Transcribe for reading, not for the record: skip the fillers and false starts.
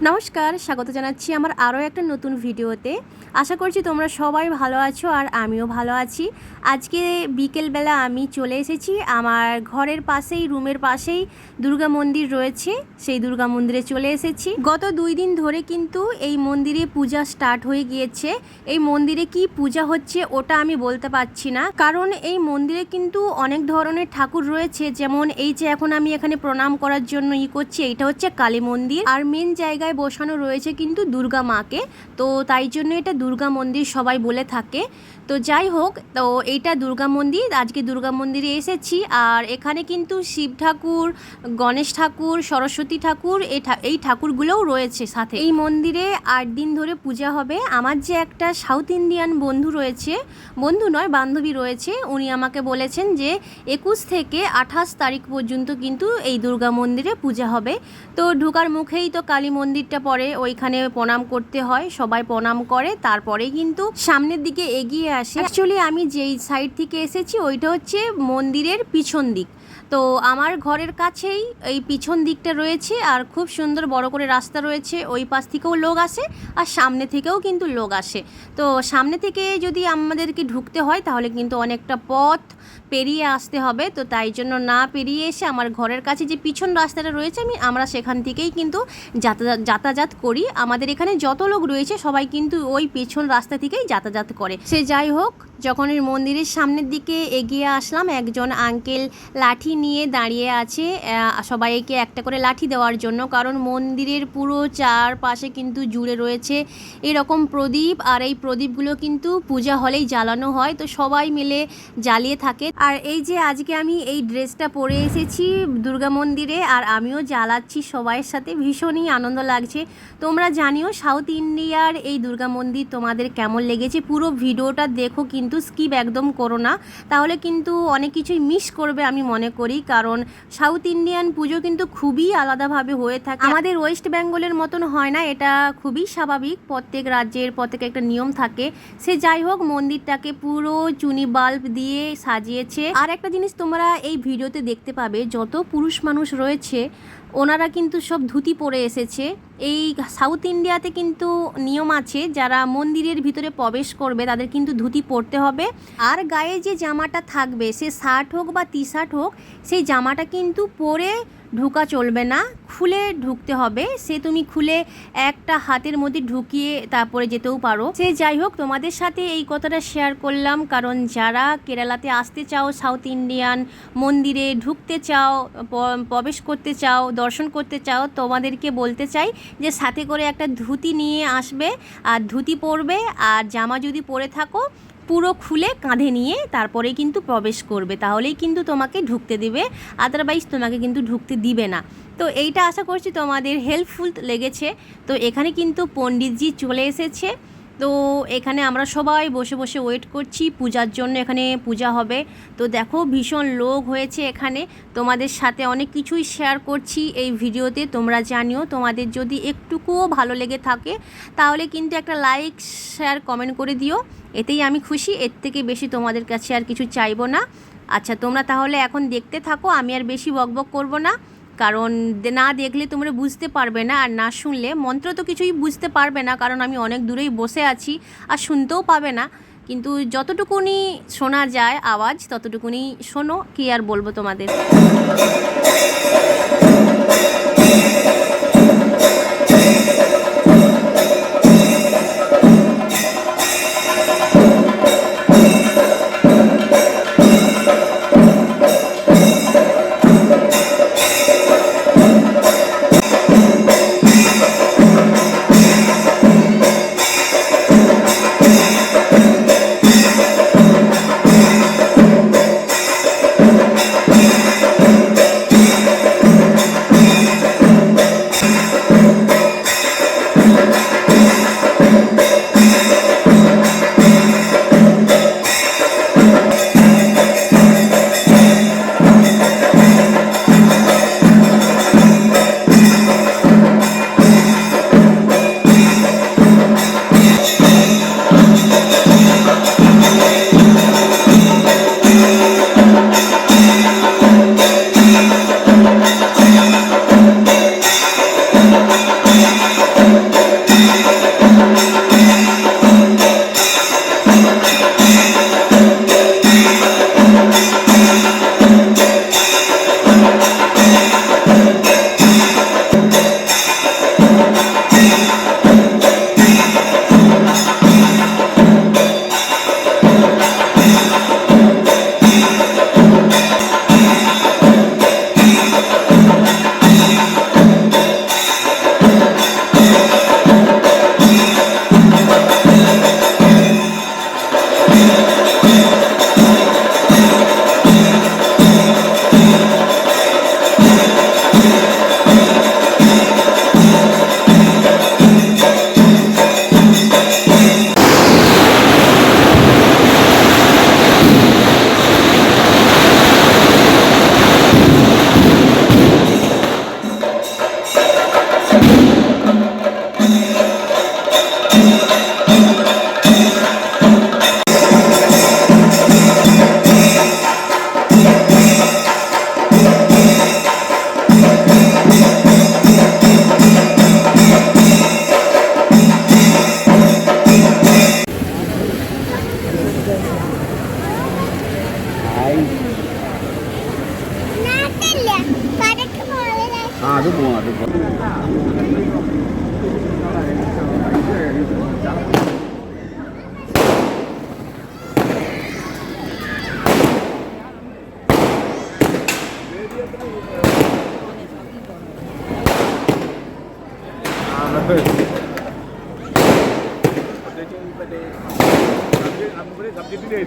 নমস্কার, স্বাগত জানাচ্ছি আমার আরও একটা নতুন ভিডিওতে। আশা করছি তোমরা সবাই ভালো আছো আর আমিও ভালো আছি। আজকে বিকেলবেলা আমি চলে এসেছি আমার ঘরের পাশেই, রুমের পাশেই দুর্গা মন্দির রয়েছে, সেই দুর্গা মন্দিরে চলে এসেছি। গত 2 দিন ধরে কিন্তু এই মন্দিরে পূজা স্টার্ট হয়ে গিয়েছে। এই মন্দিরে কি পূজা হচ্ছে ওটা আমি বলতে পারছি না, কারণ এই মন্দিরে কিন্তু অনেক ধরনের ঠাকুর রয়েছে। যেমন এই যে এখন আমি এখানে প্রণাম করার জন্য করছি, এইটা হচ্ছে কালী মন্দির, আর মেন জায়গায় বসানো রয়েছে কিন্তু দুর্গা মাকে, তো তাই জন্য এটা দুর্গা মন্দির সবাই বলে থাকে। তো যাই হোক, তো এইটা দুর্গা মন্দির, আজকে দুর্গা মন্দিরে এসেছি। আর এখানে কিন্তু শিব ঠাকুর, গণেশ ঠাকুর, সরস্বতী ঠাকুর, এই ঠাকুরগুলোও রয়েছে সাথে। এই মন্দিরে 8 দিন ধরে পূজা হবে। আমার যে একটা সাউথ ইন্ডিয়ান বন্ধু রয়েছে, বন্ধু নয় বান্ধবী রয়েছে, উনি আমাকে বলেছেন যে 21 থেকে 28 তারিখ পর্যন্ত কিন্তু এই দুর্গা মন্দিরে পূজা হবে। তো ঢোকার মুখেই তো কালী মন্দিরটা পড়ে, ওইখানে প্রণাম করতে হয়, সবাই প্রণাম করে তারপরে কিন্তু সামনের দিকে এগিয়ে আসে। অ্যাকচুয়ালি আমি যেই সাইড থেকে এসেছি ওইটা হচ্ছে মন্দিরের পিছন দিক। তো আমার ঘরের কাছেই এই পিছন দিকটা রয়েছে, আর খুব সুন্দর বড় করে রাস্তা রয়েছে। ওই পাশ থেকেও লোক আসে আর সামনে থেকেও কিন্তু লোক আসে। তো সামনে থেকে যদি আমাদেরকে ঢুকতে হয় তাহলে কিন্তু অনেকটা পথ পেরিয়ে আসতে হবে। তো তাই জন্য না পেরিয়ে এসে আমার ঘরের কাছে যে পিছন রাস্তাটা রয়েছে আমরা সেখান থেকেই কিন্তু যাতায়াত করি। আমাদের এখানে যত লোক রয়েছে সবাই কিন্তু ওই পেছন রাস্তা থেকেই যাতায়াত করে। সে যাই হোক, যখন এই মন্দিরের সামনের দিকে এগিয়ে আসলাম, একজন আঙ্কেল লাঠি নিয়ে দাঁড়িয়ে আছে সবাইকে একটা করে লাঠি দেওয়ার জন্য, কারণ মন্দিরের পুরো চারপাশে কিন্তু জুড়ে রয়েছে এরকম প্রদীপ, আর এই প্রদীপগুলো কিন্তু পূজা হলেই জ্বালানো হয়, তো সবাই মিলে জ্বালিয়ে থাকে। আর এই যে আজকে আমি এই ড্রেসটা পরে এসেছি দুর্গা মন্দিরে, আর আমিও জ্বালাচ্ছি সবাইয়ের সাথে, ভীষণই আনন্দ লাগছে। তোমরা জানিও সাউথ ইন্ডিয়ার এই দুর্গা মন্দির তোমাদের কেমন লেগেছে। পুরো ভিডিওটা দেখো, কিন্তু স্কিপ একদম করো না, তাহলে কিন্তু অনেক কিছুই মিস করবে আমি মনে করি। কারণ সাউথ ইন্ডিয়ান পুজো কিন্তু খুবই আলাদাভাবে হয়ে থাকে, আমাদের ওয়েস্ট বেঙ্গলের মতন হয় না, এটা খুবই স্বাভাবিক। প্রত্যেক রাজ্যের প্রত্যেক একটা নিয়ম থাকে। সে যাই হোক, মন্দিরটাকে পুরো চুনি বাল্ব দিয়ে সাজিয়েছে। আর একটা জিনিস তোমরা এই ভিডিওতে দেখতে পাবে, যত পুরুষ মানুষ রয়েছে ওনারা কিন্তু সব ধুতি পরে এসেছে। এই সাউথ ইন্ডিয়াতে কিন্তু নিয়ম আছে, যারা মন্দিরের ভিতরে প্রবেশ করবে তাদের কিন্তু ধুতি পরতে হবে। আর গায়ে যে জামাটা থাকবে, সে শার্ট হোক বা টি শার্ট হোক, সেই জামাটা কিন্তু পরে ঢোকা চলবে না, খুলে ঢুকতে হবে। সে তুমি খুলে একটা হাতের মধ্যে ঢুকিয়ে তারপরে যেতেও পারো। সে যাই হোক, তোমাদের সাথে এই কথাটা শেয়ার করলাম, কারণ যারা কেরালাতে আসতে চাও, সাউথ ইন্ডিয়ান মন্দিরে ঢুকতে চাও, প্রবেশ করতে চাও, দর্শন করতে চাও, তোমাদেরকে বলতে চাই যে সাথে করে একটা ধুতি নিয়ে আসবে, আর ধুতি পরবে, আর জামা যদি পরে থাকো পুরো খুলে কাঁধে নিয়ে তারপরে কিন্তু প্রবেশ করবে, তাহলেই কিন্তু তোমাকে ঢুকতে দিবে, আদারওয়াইজ তোমাকে কিন্তু ঢুকতে দিবে না। তো এইটা আশা করছি তোমাদের হেল্পফুল লেগেছে। তো এখানে কিন্তু পণ্ডিতজি চলে এসেছে, তো এখানে আমরা সবাই বসে বসে ওয়েট করছি পূজার জন্য। এখানে পূজা হবে, তো দেখো ভীষণ লোক হয়েছে এখানে। তোমাদের সাথে অনেক কিছুই শেয়ার করছি এই ভিডিওতে। তোমরা জানিও, তোমাদের যদি একটুকুও ভালো লেগে থাকে তাহলে কিন্তু একটা লাইক, শেয়ার, কমেন্ট করে দিও, এতেই আমি খুশি। এর থেকে বেশি তোমাদের কাছে আর কিছু চাইবো না। আচ্ছা, তোমরা তাহলে এখন দেখতে থাকো, আমি আর বেশি বকবক করবো না, কারণ না দেখলে তোমরা বুঝতে পারবে না, আর না শুনলে মন্ত্র তো কিছুই বুঝতে পারবে না, কারণ আমি অনেক দূরেই বসে আছি আর শুনতেও পাবে না। কিন্তু যতটুকুনি শোনা যায় আওয়াজ, ততটুকুনি শোনো, কি আর বলবো তোমাদের। सब्जेक्ट दिले